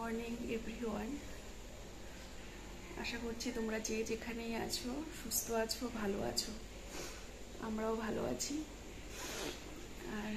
Morning everyone. আশা করছি তোমরা যে যেখানেই আছো সুস্থ আছো, ভালো আছো। আমরাও ভালো আছি। আর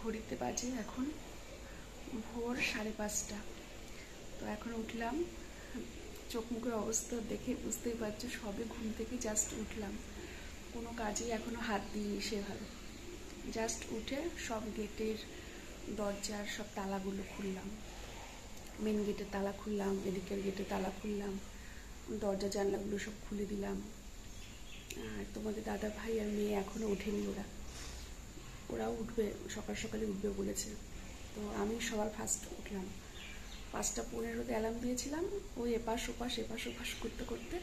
ঘড়িতে বাজে এখন ভোর 5:30। তো এখন উঠলাম। চোখ মুখের অবস্থা দেখে বুঝতেই পারছো, সবে ঘুম থেকে জাস্ট উঠলাম। কোনো কাজেই এখনো হাত দিইনি সেভাবে। জাস্ট উঠে সব গেটের দরজার সব তালাগুলো খুললাম। মেন গেটের তালা খুললাম, এদিকের গেটের তালা খুললাম, দরজা জানলাগুলো সব খুলে দিলাম। আর তোমাদের দাদা ভাই আর মেয়ে এখনও ওঠেনি। ওরাও উঠবে, সকাল সকালে উঠবে বলেছে। তো আমি সবার ফার্স্ট উঠলাম। 5:15-তে অ্যালার্ম দিয়েছিলাম। ওই এপাশ ওপাশ করতে করতে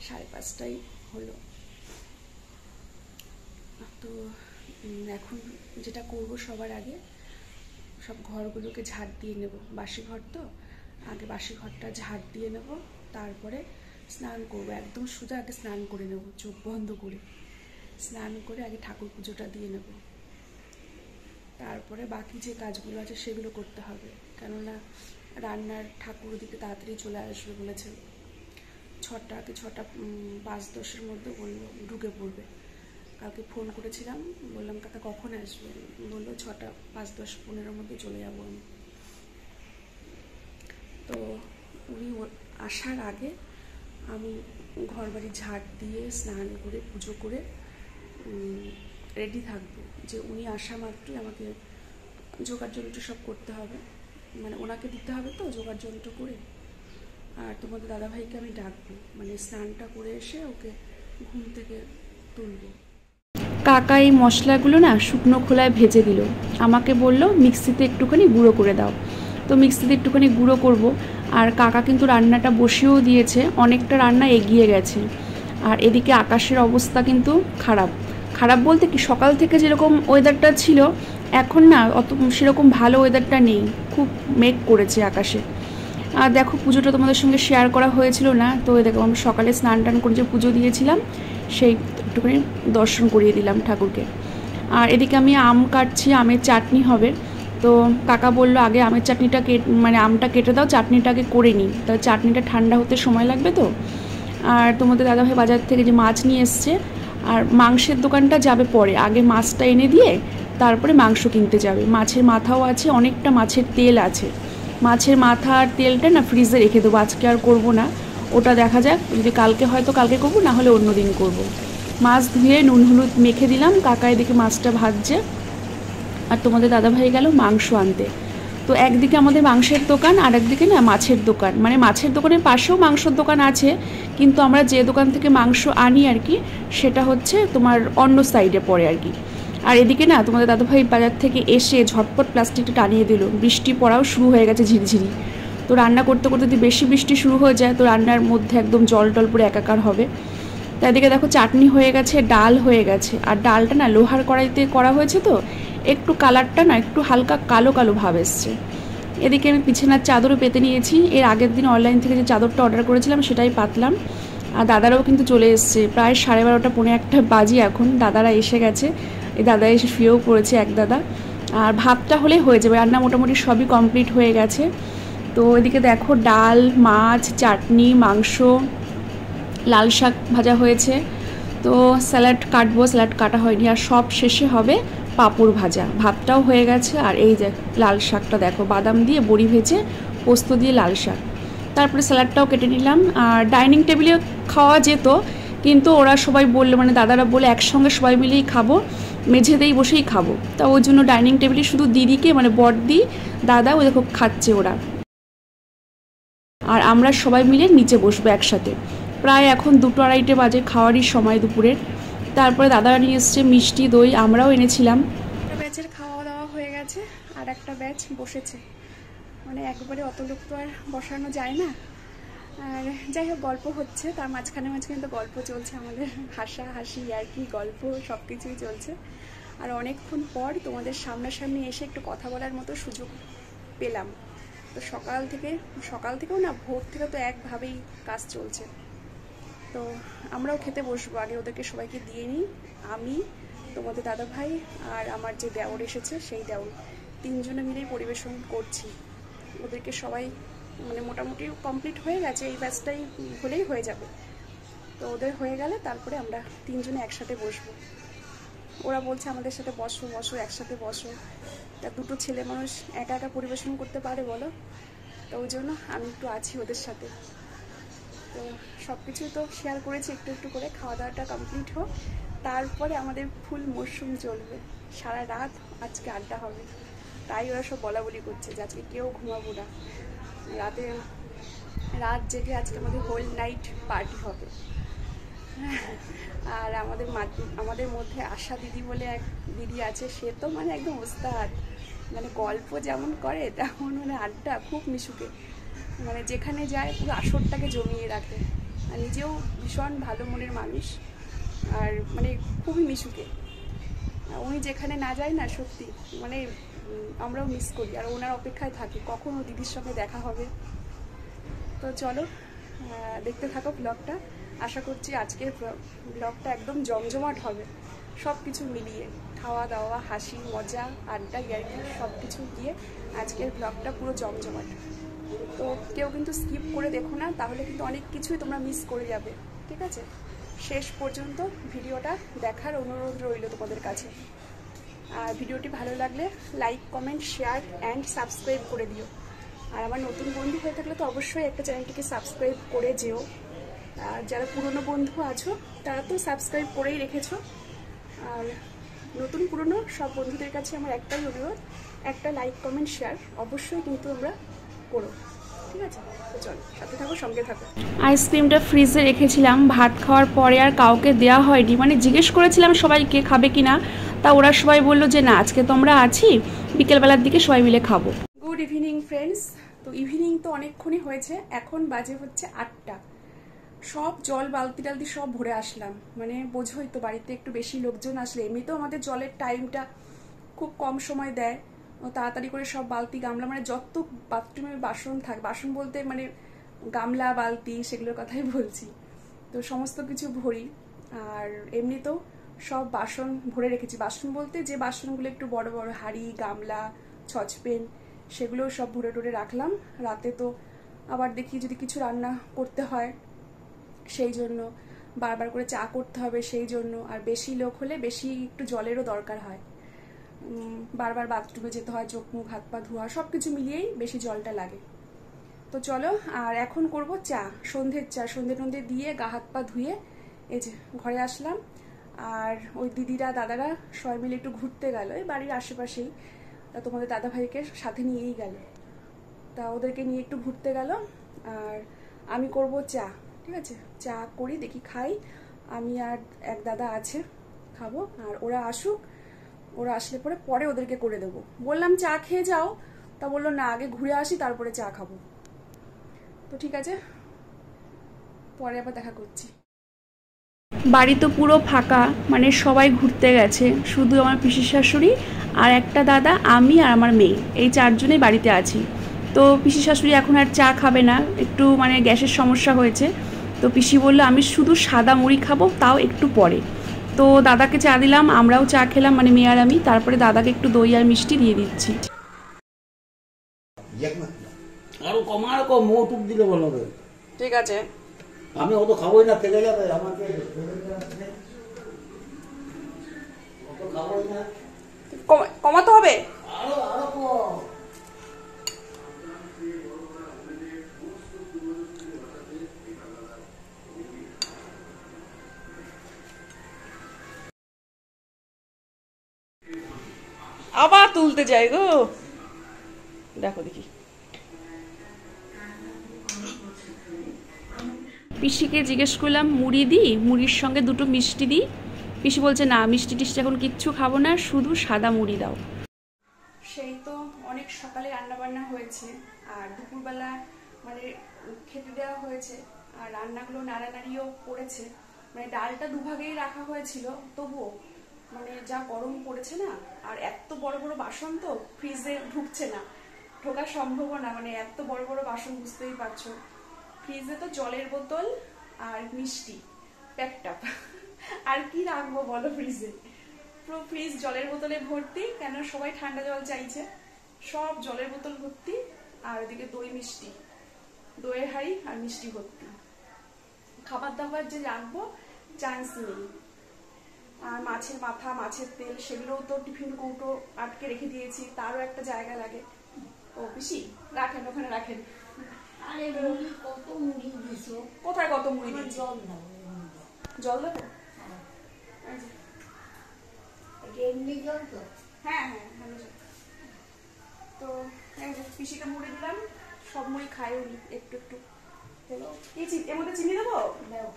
5:30টাই হলো। তো এখন যেটা করব, সবার আগে সব ঘরগুলোকে ঝাড় দিয়ে নেব। বাসি ঘর তো, আগে বাসি ঘরটা ঝাড় দিয়ে নেব, তারপরে স্নান করব। একদম সোজা আগে স্নান করে নেব, চোখ বন্ধ করে স্নান করে আগে ঠাকুর পুজোটা দিয়ে নেব। তারপরে বাকি যে কাজগুলো আছে সেগুলো করতে হবে, কেননা রান্নার ঠাকুর দিকে তাড়াতাড়ি চলে আসবে বলেছে। 5:10 মধ্যে বললো ঢুকে পড়বে। কালকে ফোন করেছিলাম, বললাম কাকা কখন আসবে, বললো 5:10-15 মধ্যে চলে যাবো আমি। তো উনি আসার আগে আমি ঘর বাড়ি ঝাড় দিয়ে স্নান করে পুজো করে রেডি থাকবো, যে উনি আসা মাত্রই আমাকে জোগাড় যন্ত্র সব করতে হবে, মানে ওনাকে দিতে হবে তো জোগাড় যন্ত্র করে। আর তোমাদের দাদাভাইকে আমি ডাকবো, মানে স্নানটা করে এসে ওকে ঘুম থেকে তুলবো। কাকা এই মশলাগুলো না শুকনো খোলায় ভেজে দিল, আমাকে বলল মিক্সিতে একটুখানি গুঁড়ো করে দাও। তো মিক্সিতে একটুখানি গুঁড়ো করব। আর কাকা কিন্তু রান্নাটা বসিয়েও দিয়েছে, অনেকটা রান্না এগিয়ে গেছে। আর এদিকে আকাশের অবস্থা কিন্তু খারাপ বলতে কি, সকাল থেকে যেরকম ওয়েদারটা ছিল এখন না অত সেরকম ভালো ওয়েদারটা নেই, খুব মেঘ করেছে আকাশে। আর দেখো, পুজোটা তোমাদের সঙ্গে শেয়ার করা হয়েছিল না, তো দেখো আমি সকালে স্নান টান করে যে পুজো দিয়েছিলাম সেই একটুখানি দর্শন করিয়ে দিলাম ঠাকুরকে। আর এদিকে আমি আম কাটছি, আমের চাটনি হবে। তো কাকা বললো আগে আমের চাটনিটা মানে আমটা কেটে দাও, চাটনিটা আগে করে নিই, তাহলে চাটনিটা ঠান্ডা হতে সময় লাগবে তো। আর তোমাদের দাদাভাই বাজার থেকে যে মাছ নিয়ে এসছে, আর মাংসের দোকানটা যাবে পরে, আগে মাছটা এনে দিয়ে তারপরে মাংস কিনতে যাবে। মাছের মাথাও আছে, অনেকটা মাছের তেল আছে। মাছের মাথা আর তেলটা না ফ্রিজে রেখে দেবো, আজকে আর করবো না, ওটা দেখা যাক, যদি কালকে হয়তো কালকে করবো, না হলে অন্য দিন করবো। মাছ ধুয়ে নুন হলুদ মেখে দিলাম, কাকা এদিকে মাছটা ভাজছে। আর তোমাদের দাদাভাই গেল মাংস আনতে। তো একদিকে আমাদের মাংসের দোকান, আর একদিকে না মাছের দোকান, মানে মাছের দোকানের পাশেও মাংসের দোকান আছে, কিন্তু আমরা যে দোকান থেকে মাংস আনি আর কি, সেটা হচ্ছে তোমার অন্য সাইডে পড়ে আর কি। আর এদিকে না তোমাদের দাদাভাই বাজার থেকে এসে ঝটপট প্লাস্টিকটা টানিয়ে দিল, বৃষ্টি পড়াও শুরু হয়ে গেছে ঝিরিঝিরি। তো রান্না করতে করতে যদি বেশি বৃষ্টি শুরু হয়ে যায় তো রান্নার মধ্যে একদম জল টল পুরো একাকার হবে। তো এদিকে দেখো চাটনি হয়ে গেছে, ডাল হয়ে গেছে। আর ডালটা না লোহার কড়াইতে করা হয়েছে, তো একটু কালারটা না একটু হালকা কালো কালো ভাব এসছে। এদিকে আমি বিছানার চাদরও পেতে নিয়েছি, এর আগের দিন অনলাইন থেকে যে চাদরটা অর্ডার করেছিলাম সেটাই পাতলাম। আর দাদারাও কিন্তু চলে এসছে, প্রায় 12:30 পৌনে 1 বাজি এখন, দাদারা এসে গেছে। এই দাদা এসে শুয়েও পড়েছে এক দাদা। আর ভাতটা হলেই হয়ে যাবে, রান্না মোটামুটি সবই কমপ্লিট হয়ে গেছে। তো এদিকে দেখো ডাল, মাছ, চাটনি, মাংস, লাল শাক ভাজা হয়েছে। তো স্যালাড কাটবো, স্যালাড কাটা হয়নি। আর সব শেষে হবে পাঁপড় ভাজা। ভাতটাও হয়ে গেছে, আর এই যে লাল শাকটা দেখো, বাদাম দিয়ে বড়ি ভেজে পোস্ত দিয়ে লাল শাক। তারপরে স্যালাডটাও কেটে নিলাম। আর ডাইনিং টেবিলে খাওয়া যেত, কিন্তু ওরা সবাই বললো, মানে দাদারা বলে একসঙ্গে সবাই মিলেই খাবো, মেঝেতেই বসেই খাবো। তা ওই জন্য ডাইনিং টেবিলে শুধু দিদিকে, মানে বড়দি দাদা ওই দেখো খাচ্ছে ওরা, আর আমরা সবাই মিলে নিচে বসবো একসাথে। প্রায় এখন 2-2:30 বাজে, খাওয়ারই সময় দুপুরের। তারপরে দাদারা নিয়ে এসছে মিষ্টি দই, আমরাও এনেছিলাম। একটা ব্যাচের খাওয়া দাওয়া হয়ে গেছে, আর একটা ব্যাচ বসেছে, মানে একবারে অত লোক তো আর বসানো যায় না। আর যাই হোক, গল্প হচ্ছে, তার মাঝখানে তো গল্প চলছে আমাদের, হাসি আর কি গল্প সব কিছুই চলছে। আর অনেকক্ষণ পর তোমাদের সামনাসামনি এসে একটু কথা বলার মতো সুযোগ পেলাম। তো সকাল থেকেও না, ভোর থেকে তো একভাবেই কাজ চলছে। তো আমরাও খেতে বসবো, আগে ওদেরকে সবাইকে দিয়ে নিই। আমি, তোমাদের দাদাভাই আর আমার যে দেওর এসেছে সেই দেওর, 3 জনে মিলেই পরিবেশন করছি। ওদেরকে সবাই মানে মোটামুটি কমপ্লিট হয়ে গেছে, এই ব্যাচটাই হলেই হয়ে যাবে। তো ওদের হয়ে গেলে তারপরে আমরা তিনজনে একসাথে বসবো। ওরা বলছে আমাদের সাথে বসো বসো, একসাথে বসো। তা দুটো ছেলে মানুষ একা একা পরিবেশন করতে পারে বলো? তো ওই জন্য আমি একটু আছি ওদের সাথে। তো সব কিছুই তো শেয়ার করেছি একটু একটু করে। খাওয়া দাওয়াটা কমপ্লিট হোক, তারপরে আমাদের ফুল মরশুম চলবে, সারা রাত আজকে আড্ডা হবে। তাই ওরা সব বলা বলি করছে যে আজকে কেউ ঘুমাবো না, রাত জেগে আজকে আমাদের হোল নাইট পার্টি হবে। আর আমাদের মধ্যে আশা দিদি বলে এক দিদি আছে, সে তো মানে একদম ওস্তাদ, মানে গল্প যেমন করে তেমন মানে আড্ডা খুব মিশুকে, মানে যেখানে যায় পুরো আসরটাকে জমিয়ে রাখে। আর নিজেও ভীষণ ভালো মনের মানুষ, আর মানে খুবই মিশুকে। উনি যেখানে না যায় না সত্যি মানে আমরাও মিস করি, আর ওনার অপেক্ষায় থাকি কখন ও দিদির সঙ্গে দেখা হবে। তো চলো দেখতে থাকো ব্লগটা। আশা করছি আজকের ব্লগটা একদম জমজমাট হবে, সব কিছু মিলিয়ে খাওয়া দাওয়া, হাসি মজা, আড্ডা, ইয়ার্কি সব কিছু দিয়ে আজকের ব্লগটা পুরো জমজমাট। তো কেউ কিন্তু স্কিপ করে দেখো না, তাহলে কিন্তু অনেক কিছুই তোমরা মিস করে যাবে। ঠিক আছে, শেষ পর্যন্ত ভিডিওটা দেখার অনুরোধ রইল তোমাদের কাছে। আর ভিডিওটি ভালো লাগলে like, comment, share and subscribe করে দিও। আর আমার নতুন বন্ধু হয়ে থাকলে তো অবশ্যই একটা চ্যানেলটিকে সাবস্ক্রাইব করে যেও। আর যারা পুরনো বন্ধু আছো তারা তো সাবস্ক্রাইব করেই রেখেছো। আর নতুন পুরনো সব বন্ধুদের কাছে আমার একটাই অনুরোধ, একটা লাইক, কমেন্ট, শেয়ার অবশ্যই কিন্তু আমরা করো। ঠিক আছে, তো চলো সাথে থাকো, সঙ্গে থাকো। আইসক্রিমটা ফ্রিজে রেখেছিলাম, ভাত খাওয়ার পরে আর কাউকে দেওয়া হয়নি, মানে জিজ্ঞেস করেছিলাম সবাইকে খাবে কিনা, তা ওরা সবাই বললো যে না আজকে তো আমরা আছি, বিকেলবেলার দিকে সবাই মিলে খাবো। Good evening friends. তো ইভিনিং তো অনেকক্ষণই হয়েছে, এখন বাজে হচ্ছে 8টা। সব জল বালতি টালতি সব ভরে আসলাম, মানে বোঝোই তো বাড়িতে একটু বেশি লোকজন আসলে এমনিতেও আমাদের জলের টাইমটা খুব কম সময় দেয়। ও তাড়াতাড়ি করে সব বালতি গামলা, মানে যত বাথরুমে বাসন থাকে, বাসন বলতে মানে গামলা বালতি সেগুলোর কথাই বলছি, তো সমস্ত কিছু ভরি। আর এমনিতেও সব বাসন ভরে রেখেছি, বাসন বলতে যে বাসনগুলো একটু বড় বড় হাঁড়ি, গামলা, সসপ্যান, সেগুলোও সব ভরে টরে রাখলাম। রাতে তো আবার দেখি যদি কিছু রান্না করতে হয় সেই জন্য, বারবার করে চা করতে হবে সেই জন্য, আর বেশি লোক হলে বেশি একটু জলেরও দরকার হয়, বারবার বাথরুমে যেতে হয়, চোখ মুখ হাত পা ধোয়া সব কিছু মিলিয়েই বেশি জলটা লাগে। তো চলো, আর এখন করব চা, সন্ধ্যের চা, সন্ধ্যে টন্ধে দিয়ে গা হাত পা ধুয়ে এই যে ঘরে আসলাম। আর ওই দিদিরা দাদারা সবাই মিলে একটু ঘুরতে গেল এই বাড়ির আশেপাশেই, তা তোমাদের দাদা ভাইকে সাথে নিয়েই গেল, তা ওদেরকে নিয়ে একটু ঘুরতে গেল। আর আমি করব চা, ঠিক আছে, চা করি দেখি খাই, আমি আর এক দাদা আছে খাবো, আর ওরা আসুক, ওরা আসলে পরে ওদেরকে করে দেবো। বললাম চা খেয়ে যাও, তা বললো না আগে ঘুরে আসি তারপরে চা খাবো। তো ঠিক আছে, পরে আবার দেখা করছি। বাড়ি তো পুরো ফাঁকা, মানে সবাই ঘুরতে গেছে, শুধু আমার পিসির শাশুড়ি আর একটা দাদা, আমি আর আমার মেয়ে, এই চারজনেই বাড়িতে আছি। তো পিসি শাশুড়ি এখন আর চা খাবে না, একটু মানে গ্যাসের সমস্যা হয়েছে, তো পিসি বললো আমি শুধু সাদা মুড়ি খাবো, তাও একটু পরে। তো দাদাকে চা দিলাম, আমরাও চা খেলাম, মানে মেয়ে আর আমি, তারপরে দাদাকে একটু দই আর মিষ্টি দিয়ে দিচ্ছি। আরো কমার কম মৌটুক দিলে ভালো হবে। ঠিক আছে, আমি অত খাবোই না, থেকে যাবে আমাকে, অত খাবোই না, কমাতে হবে। আরো আরো কম। আবার তুলতে যাই গো, দেখো দেখি। পিসিকে জিজ্ঞেস করলাম মুড়ি দিই, মুড়ির সঙ্গে দুটো মিষ্টি দিই, পিসি বলছে না মিষ্টি টিষ্টি এখন কিচ্ছু খাবো না, শুধু সাদা মুড়ি দাও। সেই তো অনেক সকালে রান্না বান্না হয়েছে, আর দুপুরবেলা মানে খেতে দেওয়া হয়েছে, আর রান্নাগুলো নাড়ানাড়িও পড়েছে, মানে ডালটা দুভাগেই রাখা হয়েছিল, তবুও মানে যা গরম পড়েছে না, আর এত বড় বড় বাসন তো ফ্রিজে ঢুকছে না, ঢোকা সম্ভব না, মানে এত বড় বড় বাসন বুঝতেই পারছো। ফ্রিজে তো জলের বোতল আর মিষ্টি প্যাকটাপ, আর কি রাখবো বলো ফ্রিজে, পুরো ফ্রিজ জলের বোতলে ভর্তি, কেন সবাই ঠান্ডা জল চাইছে, সব জলের বোতল ভর্তি, আর ওদিকে দই মিষ্টি, দইয়ের হাঁড়ি আর মিষ্টি ভর্তি। খাবার দাবার যে রাখবো চান্স নেই। আর মাছের মাথা, মাছের তেল সেগুলোও তো টিফিন কৌটো আটকে রেখে দিয়েছি, তারও একটা জায়গা লাগে। ও পিসি রাখেন, ওখানে রাখেন। আরে কত মুড়ি দিছো? কোথায় কত মুড়ি দিয়েছি? জল দাও। জল দেবো? এমনি জল তো? হ্যাঁ হ্যাঁ ভালো জল। তো পিসিকে মুড়ি দিলাম, সব মুড়ি খাই উনি একটু একটু। এর মধ্যে চিনি দেবো? দাও।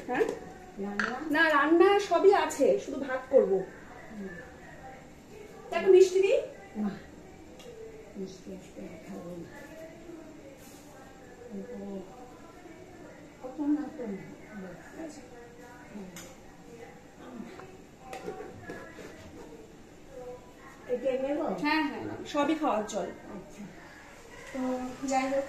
হ্যাঁ না, রান্না সবই আছে, শুধু ভাত করবো। একটু মিষ্টি দিই। মিষ্টি আসতে খাবো না। কত না তো এটা নেব? হ্যাঁ হ্যাঁ সবই খাওয়ার জল। আচ্ছা। তো যাই হোক,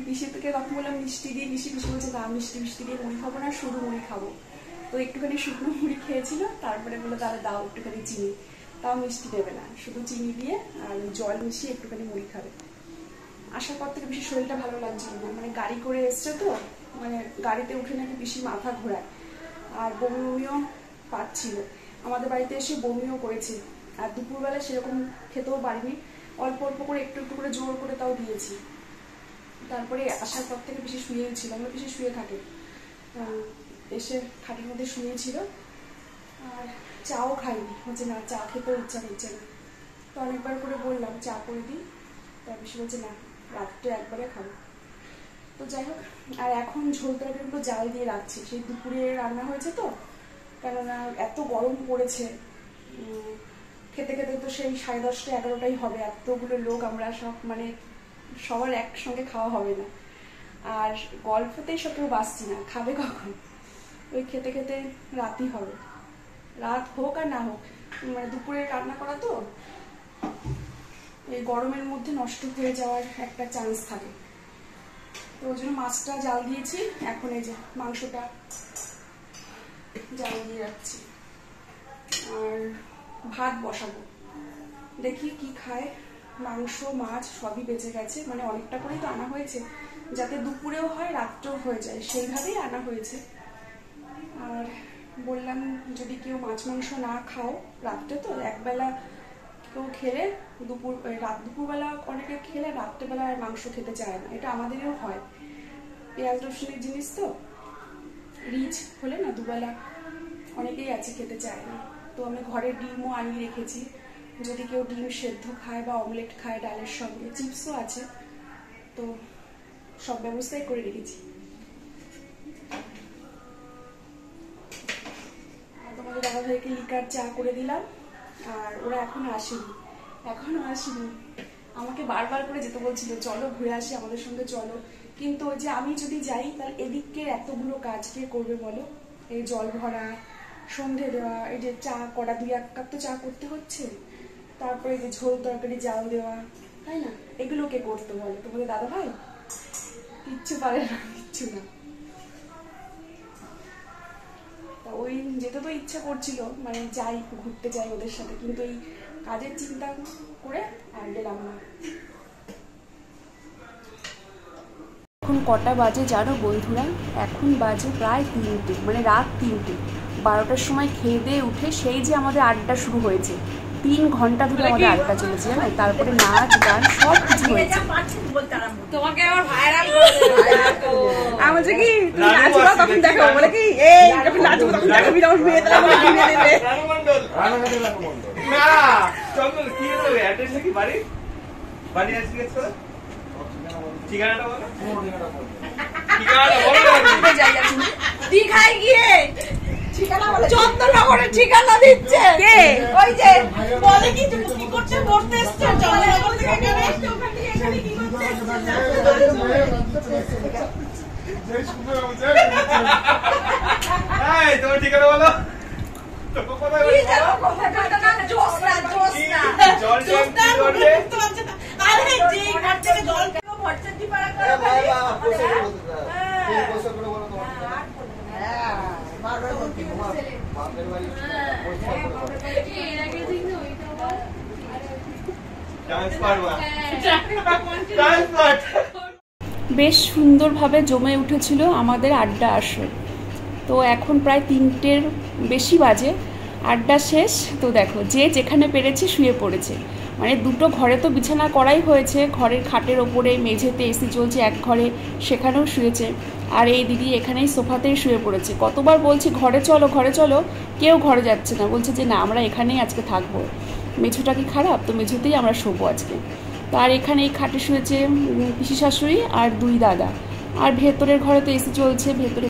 পিসি থেকে তখন বললাম মিষ্টি দিয়ে, পিসি বলছে না মিষ্টি দিয়ে মুড়ি খাবো না, শুধু মুড়ি খাবো। তো একটুখানি শুকনো মুড়ি খেয়েছিল, তারপরে বললো তাহলে দাও একটুখানি চিনি। তাও মিষ্টি দেবে না, শুধু চিনি দিয়ে আর জল মিশিয়ে একটুখানি মুড়ি খাবে। আসার পর থেকে বেশি শরীরটা ভালো লাগছিল না, মানে গাড়ি করে এসছে তো, মানে গাড়িতে উঠে নাকি বেশি মাথা ঘোরায় আর বমিও পাচ্ছিল। আমাদের বাড়িতে এসে বমিও করেছে, আর দুপুরবেলা সেরকম খেতেও পারিনি, অল্প অল্প করে একটু একটু করে জোর করে তাও দিয়েছি। তারপরে আসার পর থেকে বেশি শুয়েও ছিল, আমরা বেশি শুয়ে থাকে, এসে খাটের মধ্যে শুয়েছিল। আর চাও খাইনি, হচ্ছে না চা খেতেও ইচ্ছা করছে না। তো অনেকবার করে বললাম চা করে দিই, তার বেশি বলছে না রাত্রে একবারে খাবো। তো যাই হোক, আর এখন ঝোল তরকারিগুলো জাল দিয়ে রাখছি, সেই দুপুরে রান্না হয়েছে তো, কেননা এত গরম পড়েছে, খেতে খেতে তো সেই 10:30 11টাই হবে। এতগুলো লোক আমরা সব, মানে সবার একসঙ্গে খাওয়া হবে না, আর গল্পতেই সব কেউ বাসছি না, খাবে কখন? ওই খেতে খেতে রাতই হবে, রাত হোক আর না হোক, মানে দুপুরে রান্না করা তো এই গরমের মধ্যে নষ্ট হয়ে যাওয়ার একটা চান্স থাকে। তো ওই জন্য মাছটা জাল দিয়েছি, এখন এই যে মাংসটা জাল দিয়ে রাখছি, আর ভাত বসাবো, দেখি কি খায়। মাংস মাছ সবই বেঁচে গেছে, মানে অনেকটা করেই তো আনা হয়েছে, যাতে দুপুরেও হয় রাত্রেও হয়ে যায়, সেইভাবেই আনা হয়েছে। আর বললাম যদি কেউ মাছ মাংস না খাও রাত্রে, তো একবেলা কেউ খেলে দুপুরবেলা অনেকে খেলে রাত্রেবেলা আর মাংস খেতে চায় না, এটা আমাদেরও হয়। পেঁয়াজ রসুনের জিনিস তো, রিচ হলে না দুবেলা অনেকেই আছে খেতে চায় না। তো আমি ঘরে ডিমও আনিয়ে রেখেছি, যদি কেউ ডিম সেদ্ধ খায় বা অমলেট খায় ডালের সঙ্গে, চিপসও আছে, তো সব ব্যবস্থাই করে রেখেছি। তোমাদের দাদা ভাইকে লিকার চা করে দিলাম, আর ওরা এখনো আসেনি, আমাকে বারবার করে যেতে বলছিল চলো ঘুরে আসি, আমাদের সঙ্গে চলো, কিন্তু ওই যে আমি যদি যাই তাহলে এদিকের এতগুলো কাজ কে করবে বলো? এই জল ভরা, সন্ধে দেওয়া, এই যে চা করা, 2-1 কাপ তো চা করতে হচ্ছে, তারপরে যে ঝোল তরকারি জাল দেওয়া, তাই না? এগুলো কে করতে বলো? তোমাদের দাদা ভাই কিচ্ছু পারে না, কিচ্ছু না। তা ওই যেতে তো ইচ্ছা করছিল, মানে যাই ঘুরতে যাই ওদের সাথে, কিন্তু এই কাজের চিন্তা করে আর গেলাম না। এখন কটা বাজে জানো বন্ধুরা? এখন বাজে প্রায় 3টে, মানে রাত 3টে। 12টার সময় খেয়ে দিয়ে উঠে সেই যে আমাদের আড্ডা শুরু হয়েছে, 3 ঘন্টা ধরে আমাদের আড্ডা চলেছে জানো, তারপরে নাচ গান সব কিছু হয়েছে। তোমাকে আবার ভাইরাল করে দেব। আমার যে কি তুমি নাচবা তখন দেখো, বলে কি এই যখন নাচবো তখন দেখো বিরাম হয়ে যাবে, ভিডিও দিবে। না চন্দন কি হলো? অ্যাড্রেস কি বাড়ি? বাড়ি আছে কি আছে? ঠিকানাটা বলো। ঠিকানাটা বলো। যাই যাচ্ছি দীঘায় গিয়ে ঠিকানা বলে চন্দননগরের ঠিকানা দিচ্ছে কে? ওই যে বলে কি তুমি কি করতে পড়তে এসছো? চন্দননগর থেকে এখানে এসছো, ওখান থেকে এখানে কি করতে এসছো? এই তোমার ঠিকানা বলো। জল বেশ সুন্দরভাবে জমে উঠেছিল আমাদের আড্ডা আসর। তো এখন প্রায় 3টের বেশি বাজে, আড্ডা শেষ। তো দেখো যে যেখানে পেরেছে শুয়ে পড়েছে, মানে দুটো ঘরে তো বিছানা করাই হয়েছে, ঘরের খাটের ওপরে, মেঝেতে এসি চলছে এক ঘরে, সেখানেও শুয়েছে। আর এই দিদি এখানেই সোফাতেই শুয়ে পড়েছে। কতবার বলছি ঘরে চলো ঘরে চলো, কেউ ঘরে যাচ্ছে না, বলছে যে না আমরা এখানেই আজকে থাকবো, মেঝোটা কি খারাপ, তো মেঝোতেই আমরা শোবো আজকে। তো আর এখানে এই খাটে শুয়েছে পিসি শাশুড়ি আর 2 দাদা। আর ভেতরের ঘরে তো এসি চলছে, ভেতরে